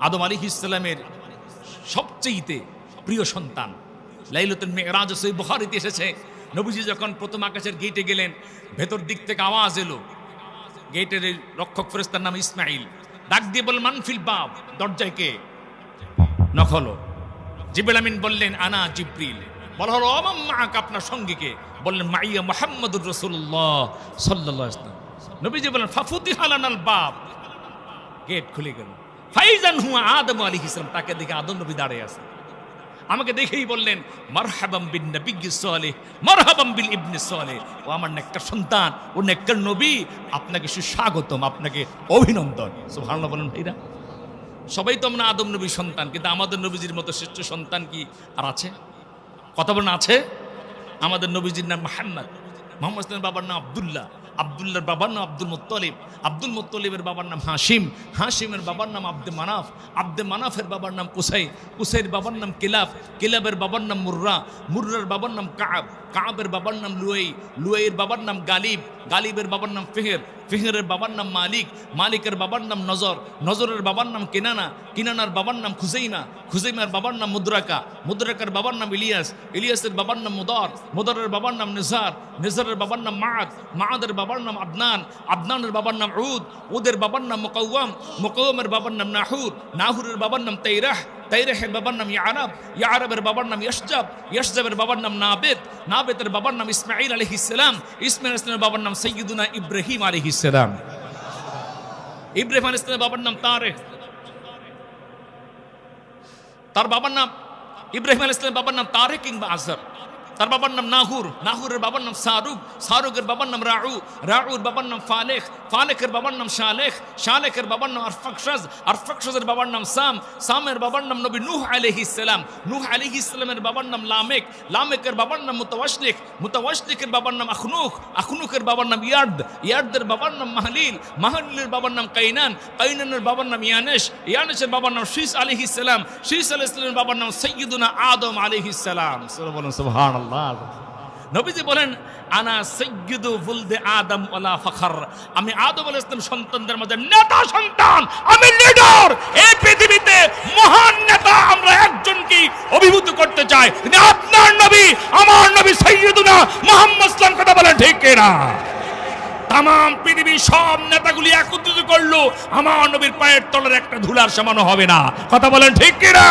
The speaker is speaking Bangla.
আদম আলাইহিস সালামের সবচেয়ে প্রিয় সন্তান। লাইলাতুল মিরাজ সহিহ বুখারীতে এসেছে, নবীজি যখন প্রথম আকাশের গেটে গেলেন, ভেতর দিক থেকে আওয়াজ এলো। গেটের রক্ষক ফেরেশতার নাম ইসমাইল। ডাক দিয়ে বললেন, মান ফিল বাব, দরজায় কে? নক হলো। জিবরিল আমিন বললেন, আনা জিবরিল। বলা হলো, আমান মাআক, আপনার সঙ্গে কে? বললেন, মাইয়া মুহাম্মাদুর রাসূলুল্লাহ সাল্লাল্লাহু আলাইহি ওয়াসাল্লাম। নবীজি বললেন, ফাফুতিহা লানাল বাব, গেট খুলে গেল। ফাইজান হুয়া আদম আলাইহিস সালাম, তাকে দেখে আদম নবী দাঁড়িয়ে আছে। আমাকে দেখেই বললেন, মারহাবাম বিন নবিয়্যিস সালেহ, মারহাবাম বিল ইবনিস সালেহ। ও আমার নেককার সন্তান, ও নেককার নবী, আপনাকে সুস্বাগতম, আপনাকে অভিনন্দন। সুবহানাল্লাহ বলেন ভাইরা। সবাই তো আমরা আদম নবীর সন্তান, কিন্তু আমাদের নবীজির মতো শ্রেষ্ঠ সন্তান কি আর আছে? কথা বলেন, আছে? আমাদের নবীজির নাম মুহাম্মদ, মুহাম্মদ সাল্লাল্লাহু বাবার নাম আব্দুল্লাহ, আব্দুল্লাহর বাবার নাম আব্দুল মুত্তালিব, আব্দুল মুত্তালিবের বাবার নাম হাশিম, হাশিমের বাবার নাম আব্দে মানাফ, আব্দে মানাফের বাবার নাম কুসাই, কুসাইয়ের বাবার নাম কিলাব, কিলাবের বাবার নাম মুররা, মুররার বাবার নাম কাব, কাবের বাবার নাম লুয়াই, লুয়াইয়ের বাবার নাম গালিব, গালিবের বাবার নাম ফিহর, ফিহরের বাবার নাম মালিক, মালিকের বাবার নাম নজর, নজরের বাবার নাম কিনানা, কিনানার বাবার নাম খুজাইমা, খুজাইমার বাবার নাম মুদ্রাকা, মুদ্রাকার বাবার নাম ইলিয়াস, ইলিয়াসের বাবার নাম মুদার, মুদারের বাবার নাম নিজার, নিজারের বাবার নাম মাআদ, মাআদের বাবার নাম আদনান, আদনানের বাবার নাম উদ, উদের বাবার নাম মুকাওয়াম, মুকাওয়ামের বাবার নাম নাহুর, নাহুরের বাবার নাম তাইরাহ, তাইরাহের বাবার নাম ইয়ারাব, ইয়ারাবের বাবার নাম ইয়াশজাব, ইয়াশজাবের বাবার নাম নাবেত, নাবেতের বাবার নাম ইসমাঈল আলাইহিস সালাম, ইসমাঈল আলাইহিস সালামের বাবার নাম সাইয়্যিদুনা ইব্রাহিম আলাইহিস সালাম, ইব্রাহিম আলাইহিস সালামের বাবার নাম তারেক, তার বাবার নাম ইব্রাহিম আলাইহিস সালামের বাবার নাম তারেক কিংবা আজর, তার বাবার নাম নাহুর, নাহুরের বাবার নাম সারুক, সারুকের বাবার নাম রাউ, রাউর বাবার নাম ফালেখ, ফালেখের বাবার নাম শালেখ, শালেখের বাবার নাম আরফাকশাজ, আরফাকশাজের বাবার নাম সাম, সামের বাবার নাম নবী নূহ আলাইহিস সালাম, নূহ আলাইহিস সালামের বাবার নাম লামেক, লামেকের বাবার নাম মুতাওয়াশলিক, মুতাওয়াশলিকের বাবার নাম আখনুখ, আখনুখের বাবার নাম ইয়াদ, ইয়াদের বাবার নাম মাহলিল, মাহলিলের বাবার নাম কাইনান, কাইনানের বাবার নাম ইয়ানেশ, ইয়ানেশের বাবার নাম শীস আলাইহিস সালাম, শীস আলাইহিস সালামের বাবার নাম সাইয়্যিদুনা আদম আলাইহিস সালাম। বলুন সুবহানাল্লাহ। নবীজি বলেন, আনা সাইয়্যিদু ওয়ালদে আদম ওয়ালা ফখর, আমি আদম আলাইহিস সালাম সন্তানদের মধ্যে নেতা সন্তান, আমি লিডার। এই পৃথিবীতে মহান নেতা আমরা একজনকে অভিভূত করতে চাই, তিনি আপনার নবী, আমার নবী সাইয়্যিদুনা মুহাম্মদ সাল্লাল্লাহু আলাইহি ওয়াসাল্লাম। কথা বলেন ঠিক কিনা? তাম পৃথিবীর সব নেতাগুলি একত্রিত করলো, আমার নবীর পায়ের তলার একটা ধুলার সমান হবে না। কথা বলেন ঠিক কিনা?